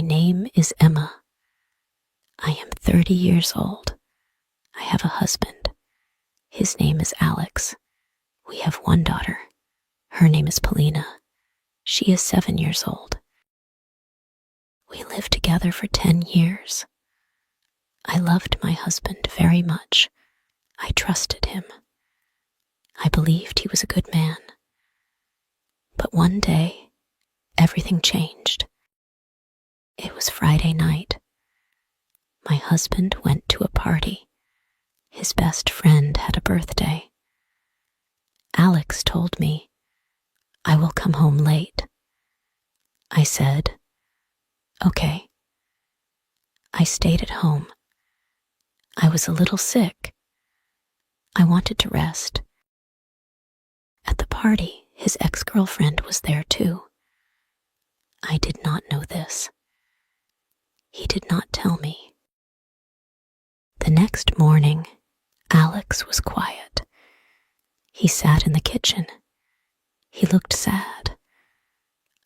My name is Emma. I am 30 years old. I have a husband. His name is Alex. We have one daughter. Her name is Paulina. She is 7 years old. We lived together for 10 years. I loved my husband very much. I trusted him. I believed he was a good man. But one day, everything changed. It was Friday night. My husband went to a party. His best friend had a birthday. Alex told me, "I will come home late." I said, "Okay." I stayed at home. I was a little sick. I wanted to rest. At the party, his ex-girlfriend was there too. I did not know this. He did not tell me. The next morning, Alex was quiet. He sat in the kitchen. He looked sad.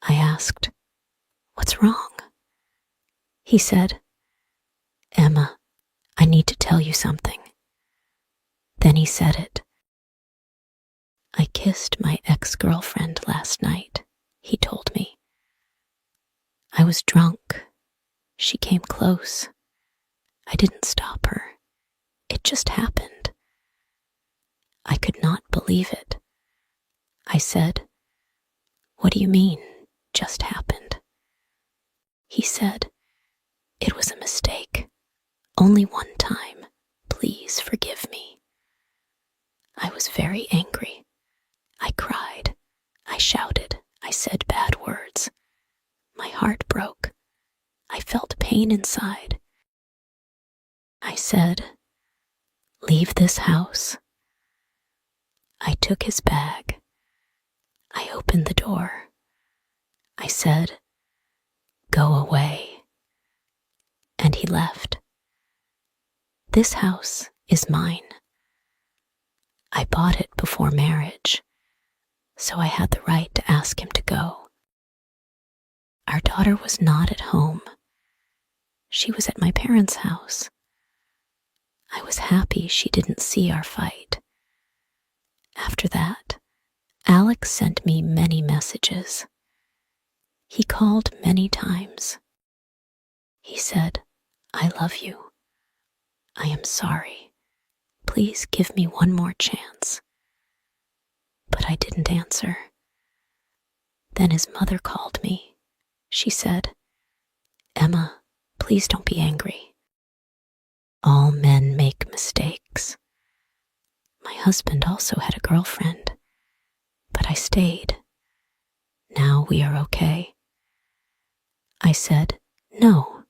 I asked, "What's wrong?" He said, "Emma, I need to tell you something." Then he said it. "I kissed my ex-girlfriend last night," he told me. "I was drunk. She came close. I didn't stop her. It just happened." I could not believe it. I said, "What do you mean, just happened?" He said, "It was a mistake. Only one time. Please forgive me." I was very angry. I cried. I shouted. I said bad words. My heart broke. I felt pain inside. I said, "Leave this house." I took his bag. I opened the door. I said, "Go away." And he left. This house is mine. I bought it before marriage, so I had the right to ask him to go. Our daughter was not at home. She was at my parents' house. I was happy she didn't see our fight. After that, Alex sent me many messages. He called many times. He said, "I love you. I am sorry. Please give me one more chance." But I didn't answer. Then his mother called me. She said, "Emma, please don't be angry. All men make mistakes. My husband also had a girlfriend, but I stayed. Now we are okay." I said, "No,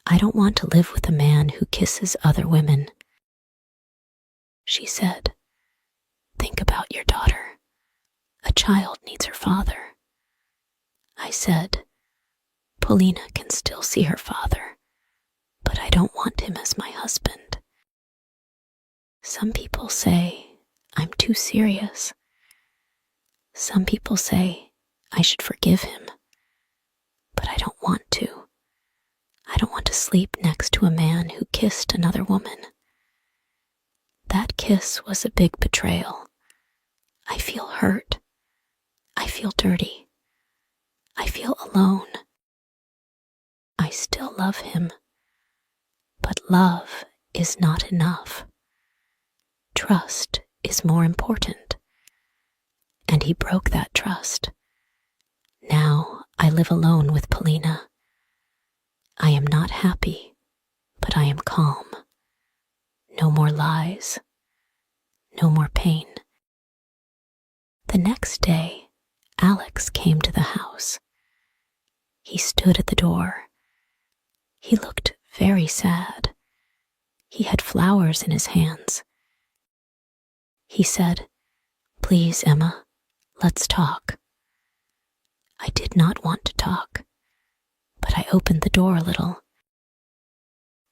I don't want to live with a man who kisses other women." She said, "Think about your daughter. A child needs her father." I said, "Paulina can still see her father, but I don't want him as my husband. Some people say I'm too serious. Some people say I should forgive him, but I don't want to. I don't want to sleep next to a man who kissed another woman. That kiss was a big betrayal. I feel hurt. I feel dirty. I feel alone. I still love him, but love is not enough. Trust is more important." And he broke that trust. Now I live alone with Paulina. I am not happy, but I am calm. No more lies. No more pain. The next day, Alex came to the house. He stood at the door. He looked very sad. He had flowers in his hands. He said, "Please, Emma, let's talk." I did not want to talk, but I opened the door a little.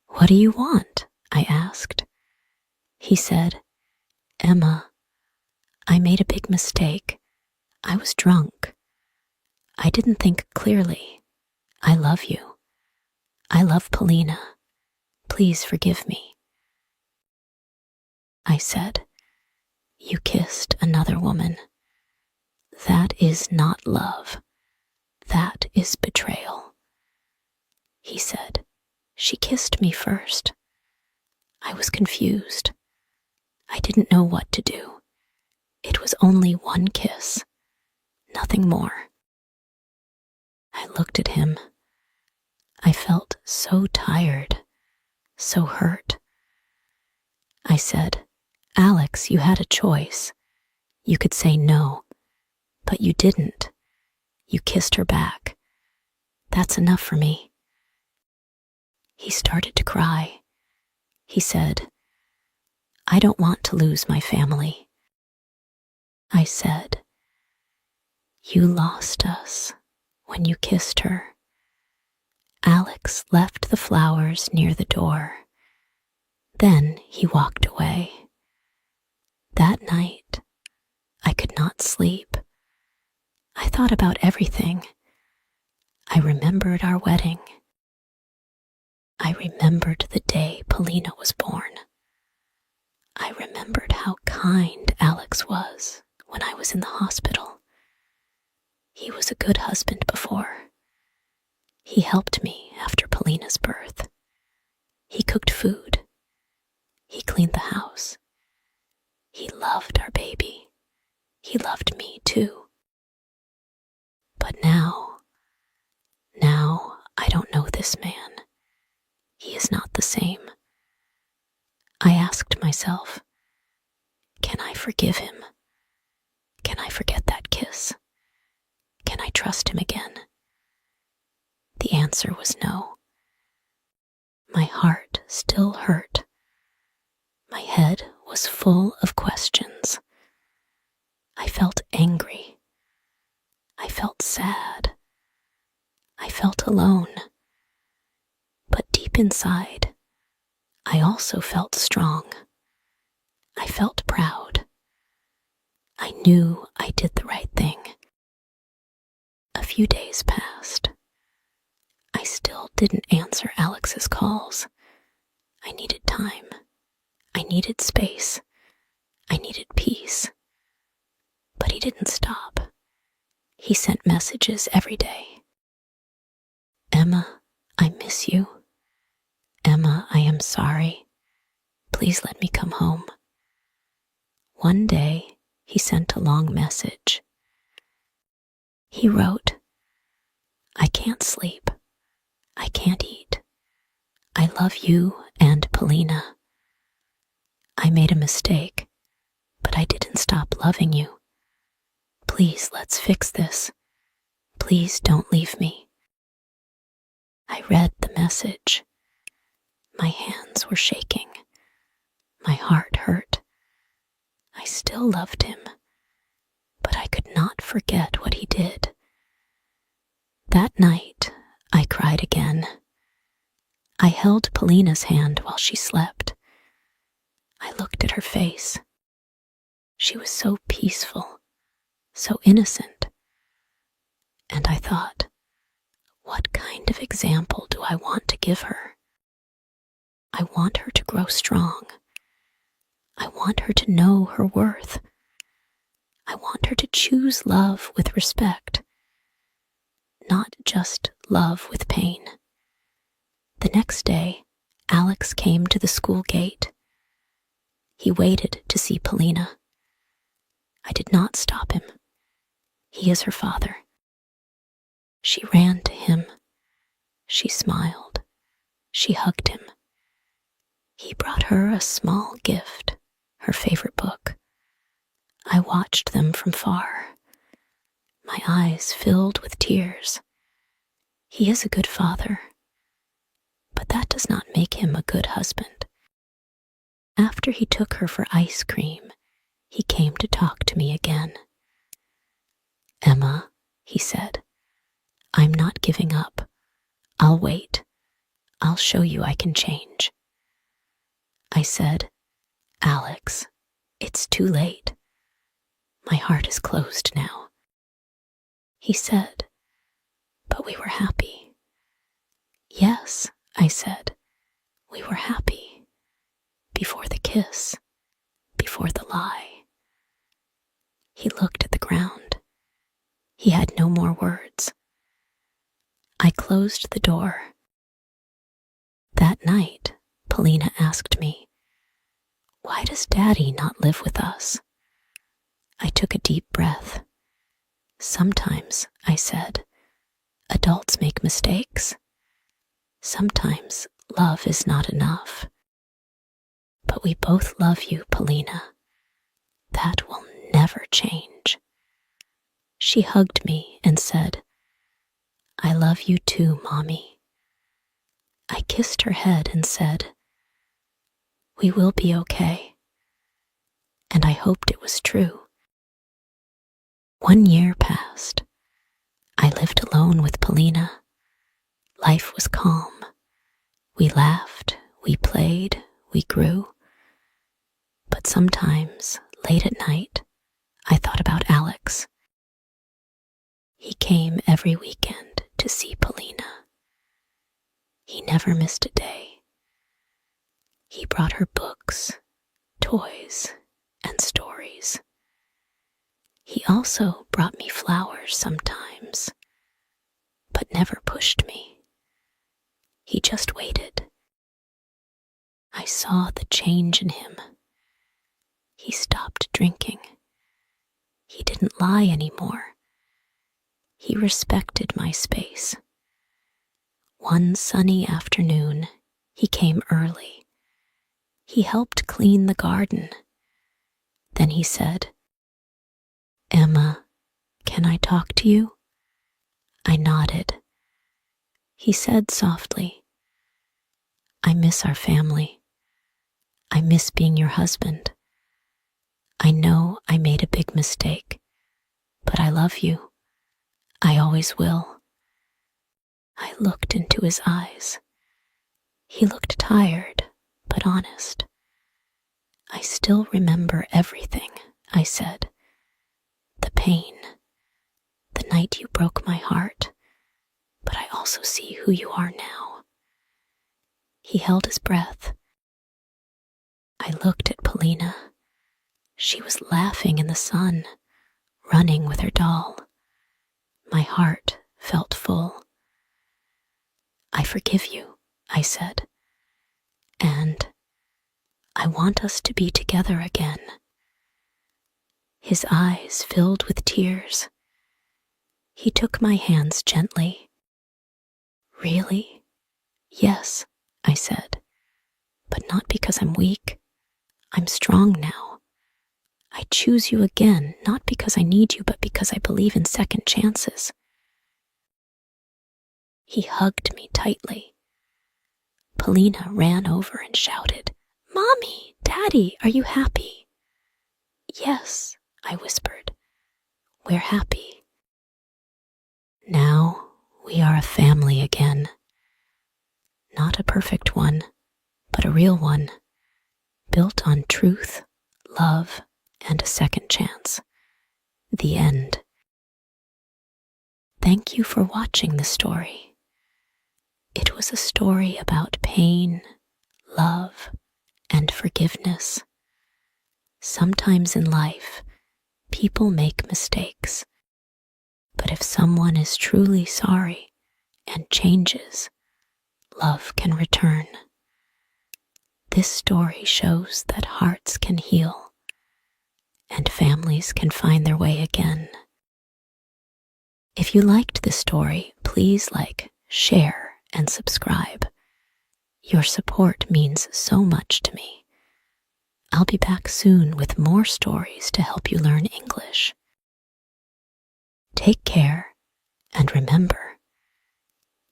"What do you want?" I asked. He said, "Emma, I made a big mistake. I was drunk. I didn't think clearly. I love you. I love Polina. Please forgive me. I said, you kissed another woman. That is not love. That is betrayal. He said, she kissed me first. I was confused. I didn't know what to do. It was only one kiss, nothing more. I looked at him. I felt so tired, so hurt. I said, Alex, you had a choice. You could say no, but you didn't. You kissed her back. That's enough for me. He started to cry. He said, I don't want to lose my family. I said, you lost us when you kissed her. Alex left the flowers near the door. Then he walked away. That night, I could not sleep. I thought about everything. I remembered our wedding. I remembered the day Polina was born. I remembered how kind Alex was when I was in the hospital. He was a good husband before. He helped me after Polina's birth. He cooked food. He cleaned the house. He loved our baby. He loved me too. But now I don't know this man. He is not the same. I asked myself, can I forgive him? Can I forget that kiss? Can I trust him again? The answer was no. My heart still hurt. My head was full of questions. I felt angry. I felt sad. I felt alone. But deep inside, I also felt strong. I felt proud. I knew I did the right thing. A few days passed. I still didn't answer Alex's calls. I needed time. I needed space. I needed peace. But he didn't stop. He sent messages every day. Emma, I miss you. Emma, I am sorry. Please let me come home. One day, he sent a long message. He wrote, I can't sleep. I can't eat. I love you and Polina. I made a mistake, but I didn't stop loving you. Please, let's fix this. Please don't leave me. I read the message. My hands were shaking. My heart hurt. I still loved him, but I could not forget what he did. That night, I cried again. I held Polina's hand while she slept. I looked at her face. She was so peaceful, so innocent. And I thought, what kind of example do I want to give her? I want her to grow strong. I want her to know her worth. I want her to choose love with respect, not just love with pain. The next day, Alex came to the school gate. He waited to see Polina. I did not stop him. He is her father. She ran to him. She smiled. She hugged him. He brought her a small gift, her favorite book. I watched them from far. My eyes filled with tears. He is a good father, but that does not make him a good husband. After he took her for ice cream, he came to talk to me again. Emma, he said, I'm not giving up. I'll wait. I'll show you I can change. I said, Alex, it's too late. My heart is closed now. He said, but we were happy. Yes, I said. We were happy. Before the kiss. Before the lie. He looked at the ground. He had no more words. I closed the door. That night, Polina asked me, "Why does Daddy not live with us?" I took a deep breath. "Sometimes," I said, "adults make mistakes. Sometimes love is not enough. But we both love you, Polina. That will never change." She hugged me and said, "I love you too, Mommy." I kissed her head and said, "We will be okay." And I hoped it was true. 1 year passed. I lived alone with Polina. Life was calm. We laughed, we played, we grew. But sometimes, late at night, I thought about Alex. He came every weekend to see Polina. He never missed a day. He brought her books, toys, and stories. He also brought me flowers sometimes, but never pushed me. He just waited. I saw the change in him. He stopped drinking. He didn't lie anymore. He respected my space. One sunny afternoon, he came early. He helped clean the garden. Then he said, "Emma, can I talk to you?" I nodded. He said softly, "I miss our family. I miss being your husband. I know I made a big mistake, but I love you. I always will." I looked into his eyes. He looked tired, but honest. "I still remember everything," I said. "The pain, the night you broke my heart, but I also see who you are now." He held his breath. I looked at Polina. She was laughing in the sun, running with her doll. My heart felt full. "I forgive you," I said, "and I want us to be together again." His eyes filled with tears. He took my hands gently. "Really?" "Yes," I said, "but not because I'm weak. I'm strong now. I choose you again, not because I need you, but because I believe in second chances." He hugged me tightly. Polina ran over and shouted, "Mommy, Daddy, are you happy?" "Yes," I whispered. "We're happy. Now we are a family again. Not a perfect one, but a real one, built on truth, love, and a second chance." The end. Thank you for watching the story. It was a story about pain, love, and forgiveness. Sometimes in life, people make mistakes. But if someone is truly sorry and changes, love can return. This story shows that hearts can heal and families can find their way again. If you liked this story, please like, share, and subscribe. Your support means so much to me. I'll be back soon with more stories to help you learn English. Take care, and remember,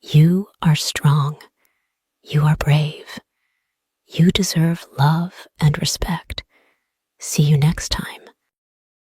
you are strong, you are brave, you deserve love and respect. See you next time.